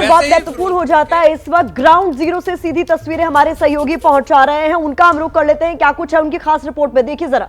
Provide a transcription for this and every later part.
बहुत महत्वपूर्ण हो जाता है। इस वक्त ग्राउंड जीरो से सीधी तस्वीरें हमारे सहयोगी पहुंचा रहे हैं, उनका हम रुख कर लेते हैं। क्या कुछ है उनकी खास रिपोर्ट में, देखिए जरा।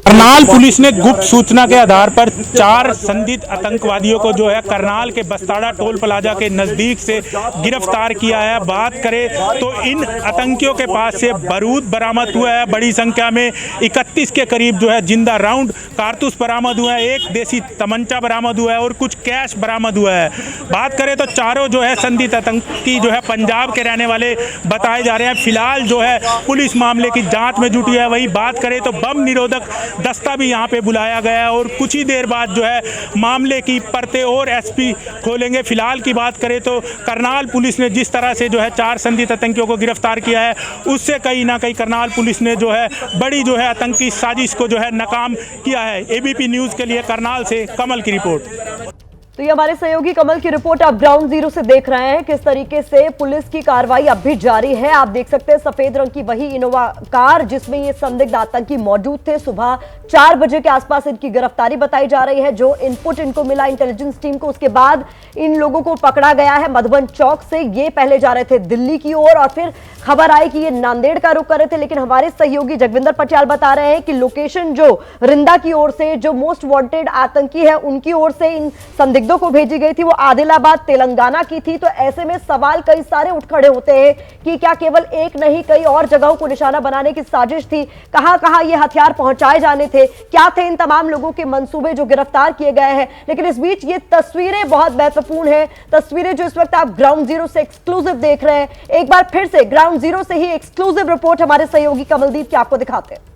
करनाल पुलिस ने गुप्त सूचना के आधार पर 4 संदिग्ध आतंकवादियों को जो है करनाल के बस्ताड़ा टोल प्लाजा के नजदीक से गिरफ्तार किया है। बात करें तो इन आतंकियों के पास से बारूद बरामद हुआ है बड़ी संख्या में, 31 के करीब जो है जिंदा राउंड कारतूस बरामद हुआ है, एक देसी तमंचा बरामद हुआ है और कुछ कैश बरामद हुआ है। बात करें तो चारों जो है संदिग्ध आतंकी जो है पंजाब के रहने वाले बताए जा रहे हैं। फिलहाल जो है पुलिस मामले की जांच में जुटी है। वही बात करें तो बम निरोधक दस्ता भी यहां पे बुलाया गया है और कुछ ही देर बाद जो है मामले की परतें और एसपी खोलेंगे। फिलहाल की बात करें तो करनाल पुलिस ने जिस तरह से जो है 4 संदिग्ध आतंकियों को गिरफ्तार किया है, उससे कहीं ना कहीं करनाल पुलिस ने जो है बड़ी जो है आतंकी साजिश को जो है नाकाम किया है। एबीपी न्यूज के लिए करनाल से कमल की रिपोर्ट। तो ये हमारे सहयोगी कमल की रिपोर्ट आप ग्राउंड जीरो से देख रहे हैं। किस तरीके से पुलिस की कार्रवाई अब भी जारी है। आप देख सकते हैं सफेद रंग की वही इनोवा कार जिसमें ये संदिग्ध आतंकी मौजूद थे। सुबह 4 बजे के आसपास इनकी गिरफ्तारी बताई जा रही है। जो इनपुट इनको मिला इंटेलिजेंस टीम को, उसके बाद इन लोगों को पकड़ा गया है मधुबन चौक से। ये पहले जा रहे थे दिल्ली की ओर और फिर खबर आई कि ये नांदेड़ का रुख कर रहे थे। लेकिन हमारे सहयोगी जगविंदर पटियाल बता रहे हैं कि लोकेशन जो रिंदा की ओर से, जो मोस्ट वांटेड आतंकी है उनकी ओर से इन संदिग्धों को भेजी गई थी, वो आदिलाबाद तेलंगाना की थी। तो ऐसे में सवाल कई सारे उठ खड़े होते हैं कि क्या केवल एक नहीं कई और जगहों को निशाना बनाने की साजिश थी? कहां कहां ये हथियार पहुंचाए जाने थे? क्या थे इन तमाम लोगों के मंसूबे जो गिरफ्तार किए गए हैं? लेकिन इस बीच ये तस्वीरें बहुत महत्वपूर्ण है, तस्वीरें जो इस वक्त आप ग्राउंड जीरो से एक्सक्लूसिव देख रहे हैं। एक बार फिर से ग्राउंड जीरो से ही एक्सक्लूसिव रिपोर्ट हमारे सहयोगी कमलदीप की आपको दिखाते हैं।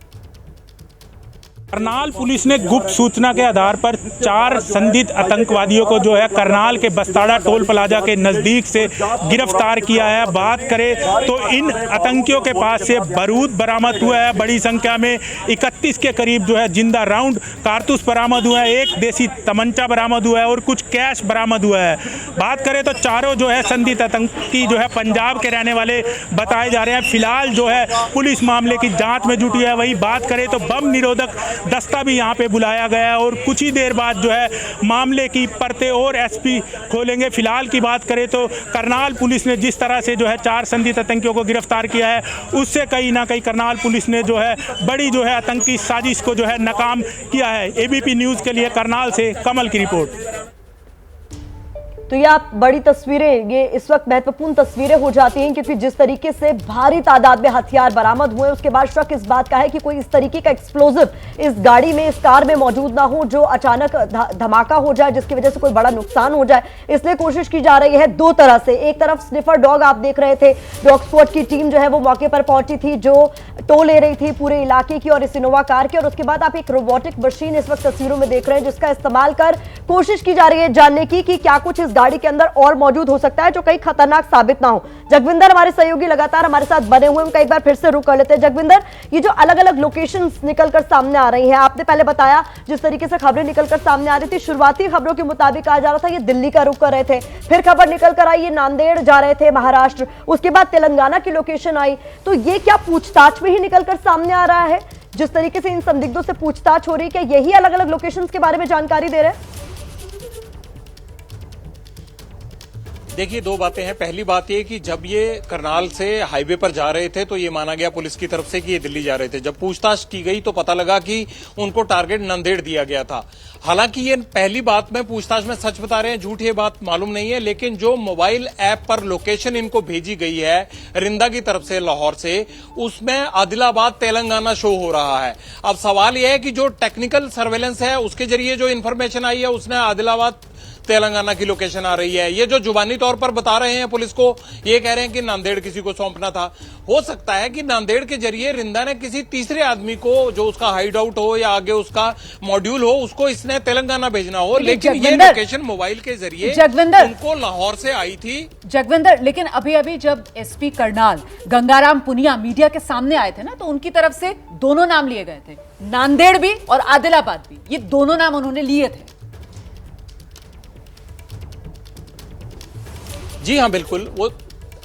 करनाल पुलिस ने गुप्त सूचना के आधार पर 4 संदिग्ध आतंकवादियों को जो है करनाल के बस्ताड़ा टोल प्लाजा के नजदीक से गिरफ्तार किया है। बात करें तो इन आतंकियों के पास से बारूद बरामद हुआ है बड़ी संख्या में, 31 के करीब जो है जिंदा राउंड कारतूस बरामद हुआ है, एक देसी तमंचा बरामद हुआ है और कुछ कैश बरामद हुआ है। बात करें तो चारों जो है संदिग्ध आतंकी जो है पंजाब के रहने वाले बताए जा रहे हैं। फिलहाल जो है पुलिस मामले की जाँच में जुटी है। वही बात करें तो बम निरोधक दस्ता भी यहां पे बुलाया गया है और कुछ ही देर बाद जो है मामले की परतें और एसपी खोलेंगे। फिलहाल की बात करें तो करनाल पुलिस ने जिस तरह से जो है 4 संदिग्ध आतंकियों को गिरफ्तार किया है, उससे कहीं ना कहीं करनाल पुलिस ने जो है बड़ी जो है आतंकी साजिश को जो है नाकाम किया है। एबीपी न्यूज के लिए करनाल से कमल की रिपोर्ट। तो ये आप बड़ी तस्वीरें, ये इस वक्त महत्वपूर्ण तस्वीरें हो जाती हैं क्योंकि जिस तरीके से भारी तादाद में हथियार बरामद हुए, उसके बाद शक इस बात का है कि कोई इस तरीके का एक्सप्लोजिव इस गाड़ी में, इस कार में मौजूद ना हो जो अचानक धमाका हो जाए जिसकी वजह से कोई बड़ा नुकसान हो जाए। इसलिए कोशिश की जा रही है 2 तरह से। एक तरफ स्निफर डॉग आप देख रहे थे, डॉग स्क्वाड की टीम जो है वो मौके पर पहुंची थी जो टो ले रही थी पूरे इलाके की और इस इनोवा कार की। और उसके बाद आप एक रोबोटिक मशीन इस वक्त तस्वीरों में देख रहे हैं जिसका इस्तेमाल कर कोशिश की जा रही है जानने की कि क्या कुछ इस गाड़ी के अंदर और मौजूद हो सकता है जो कहीं खतरनाक साबित ना हो। जगविंदर हमारे सहयोगी लगातार हमारे साथ बने हुए हैं, उनका एक बार फिर से रुख कर लेते हैं। जगविंदर, ये जो अलग अलग लोकेशंस निकलकर सामने आ रही हैं, आपने पहले बताया जिस तरीके से खबरें निकलकर सामने आ रही थी, शुरुआती खबरों के मुताबिक कहा जा रहा था ये दिल्ली का रुख कर रहे थे, फिर खबर निकलकर आई ये नांदेड़ जा रहे थे महाराष्ट्र, उसके बाद तेलंगाना की लोकेशन आई। तो ये क्या पूछताछ में ही निकलकर सामने आ रहा है? जिस तरीके से इन संदिग्धों से पूछताछ हो रही है, क्या यही अलग अलग लोकेशंस के बारे में जानकारी दे रहे हैं? देखिए, 2 बातें हैं। पहली बात ये कि जब ये करनाल से हाईवे पर जा रहे थे तो ये माना गया पुलिस की तरफ से कि ये दिल्ली जा रहे थे। जब पूछताछ की गई तो पता लगा कि उनको टारगेट नांदेड़ दिया गया था। हालांकि ये पहली बात में पूछताछ में सच बता रहे हैं, झूठ ये बात मालूम नहीं है, लेकिन जो मोबाइल ऐप पर लोकेशन इनको भेजी गई है रिंदा की तरफ से, लाहौर से, उसमें आदिलाबाद तेलंगाना शो हो रहा है। अब सवाल यह है कि जो टेक्निकल सर्वेलेंस है उसके जरिए जो इन्फॉर्मेशन आई है उसने आदिलाबाद तेलंगाना की लोकेशन आ रही है। ये जो जुबानी तौर पर बता रहे हैं पुलिस को, ये कह रहे हैं कि नांदेड़ किसी को सौंपना था। हो सकता है कि नांदेड़ के जरिए रिंदा ने किसी तीसरे आदमी को, जो उसका हाइड आउट हो या आगे उसका मॉड्यूल हो, उसको इसने तेलंगाना भेजना हो, लेकिन ये लोकेशन मोबाइल के जरिए उनको लाहौर से आई थी। जगविंदर, लेकिन अभी अभी जब एसपी करनाल गंगाराम पुनिया मीडिया के सामने आए थे ना, तो उनकी तरफ से दोनों नाम लिए गए थे, नांदेड़ भी और आदिलाबाद भी। ये दोनों नाम उन्होंने लिए थे। जी हाँ, बिल्कुल। वो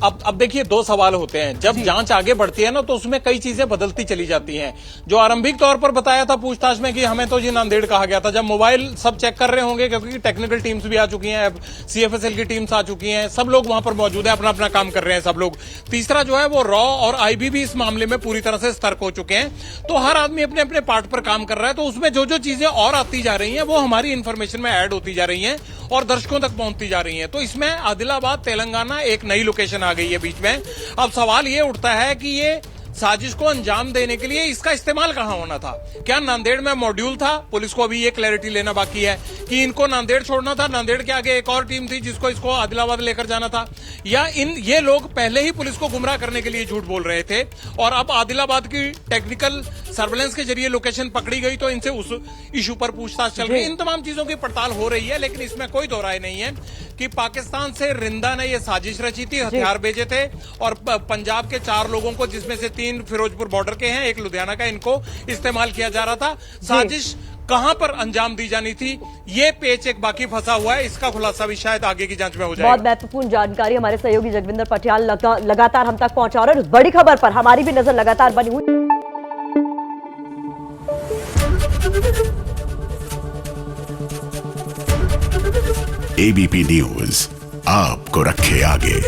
अब देखिए, दो सवाल होते हैं। जब जांच आगे बढ़ती है ना, तो उसमें कई चीजें बदलती चली जाती हैं। जो आरंभिक तौर पर बताया था पूछताछ में कि हमें तो जी नांदेड़ कहा गया था, जब मोबाइल सब चेक कर रहे होंगे, क्योंकि टेक्निकल टीम्स भी आ चुकी हैं, अब सीएफएसएल की टीम्स आ चुकी हैं, सब लोग वहां पर मौजूद है, अपना अपना काम कर रहे हैं सब लोग। तीसरा जो है वो रॉ और आईबी भी इस मामले में पूरी तरह से सतर्क हो चुके हैं। तो हर आदमी अपने अपने पार्ट पर काम कर रहा है। तो उसमें जो जो चीजें और आती जा रही हैं वो हमारी इंफॉर्मेशन में ऐड होती जा रही हैं और दर्शकों तक पहुंचती जा रही हैं। तो इसमें आदिलाबाद तेलंगाना एक नई लोकेशन आ गई है बीच में। अब सवाल ये उठता है कि ये साजिश को अंजाम देने के लिए इसका इस्तेमाल कहां होना था? क्या नांदेड़ में मॉड्यूल था? पुलिस को अभी ये क्लैरिटी लेना बाकी है कि इनको नांदेड़ छोड़ना था, नांदेड़ के आगे एक और टीम थी जिसको इसको आदिलाबाद लेकर जाना था, या ये लोग पहले ही पुलिस को गुमराह करने के लिए झूठ बोल रहे थे और अब आदिलाबाद की टेक्निकल सर्वेलेंस के जरिए लोकेशन पकड़ी गई तो इनसे उस इशू पर पूछताछ चल रही है। इन तमाम चीजों की पड़ताल हो रही है, लेकिन इसमें कोई दो राय नहीं है कि पाकिस्तान से रिंदा ने यह साजिश रची थी, हथियार भेजे थे और पंजाब के 4 लोगों को, जिसमें से 3 फिरोजपुर बॉर्डर के हैं, एक लुधियाना का, इनको इस्तेमाल किया जा रहा था। साजिश कहां पर अंजाम दी जानी थी, ये पेच एक बाकी फंसा हुआ है। इसका खुलासा भी शायद आगे की जांच में हो जाएगा। बहुत महत्वपूर्ण जानकारी हमारे सहयोगी जगविंदर पटियाल लगातार हम तक पहुंचा रहे हैं। उस बड़ी खबर पर हमारी भी नजर लगातार बनी हुई। एबीपी न्यूज आपको रखे आगे।